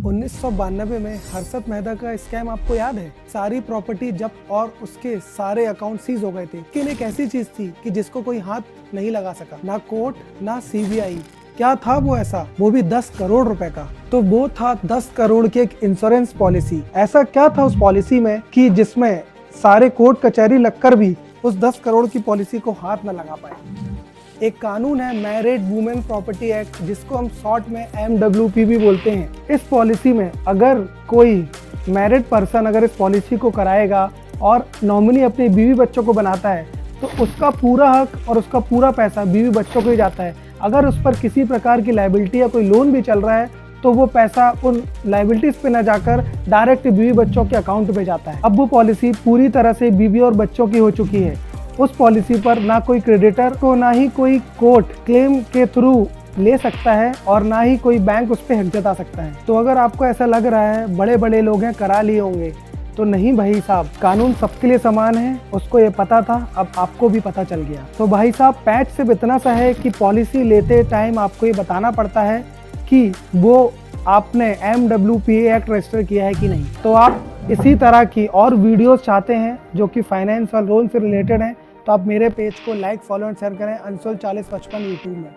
1992 में हर्षद मेहता का स्कैम आपको याद है? सारी प्रॉपर्टी जब्त और उसके सारे अकाउंट सीज हो गए थे। लेकिन एक ऐसी चीज थी कि जिसको कोई हाथ नहीं लगा सका, ना कोर्ट ना सीबीआई। क्या था वो ऐसा? वो भी 10 करोड़ रुपए का। तो वो था 10 करोड़ की एक इंश्योरेंस पॉलिसी। ऐसा क्या था उस पॉलिसी में कि जिसमें सारे कोर्ट कचहरी लगकर भी उस 10 करोड़ की पॉलिसी को हाथ न लगा पाए? एक कानून है मैरिड वुमेन प्रॉपर्टी एक्ट, जिसको हम शॉर्ट में MWP भी बोलते हैं। इस पॉलिसी में अगर कोई मैरिड पर्सन अगर इस पॉलिसी को कराएगा और नॉमिनी अपने बीवी बच्चों को बनाता है तो उसका पूरा हक और उसका पूरा पैसा बीवी बच्चों को ही जाता है। अगर उस पर किसी प्रकार की लायबिलिटी या कोई लोन भी चल रहा है तो वो पैसा उन लायबिलिटीज पे न जाकर डायरेक्ट बीवी बच्चों के अकाउंट पे जाता है। अब वो पॉलिसी पूरी तरह से बीवी और बच्चों की हो चुकी है। उस पॉलिसी पर ना कोई क्रेडिटर को ना ही कोई कोर्ट क्लेम के थ्रू ले सकता है और ना ही कोई बैंक उस पर हक जता सकता है। तो अगर आपको ऐसा लग रहा है बड़े बड़े लोग हैं करा लिए होंगे, तो नहीं भाई साहब, कानून सबके लिए समान है। उसको ये पता था, अब आपको भी पता चल गया। तो भाई साहब, पैच सिर्फ इतना सा है कि पॉलिसी लेते टाइम आपको ये बताना पड़ता है कि वो आपने MWPA एक्ट रजिस्टर किया है कि नहीं। तो आप इसी तरह की और वीडियोस चाहते हैं जो कि फाइनेंस और लोन से रिलेटेड हैं, तो आप मेरे पेज को लाइक, फॉलो एंड शेयर करें, अंशुल 4055 यूट्यूब में।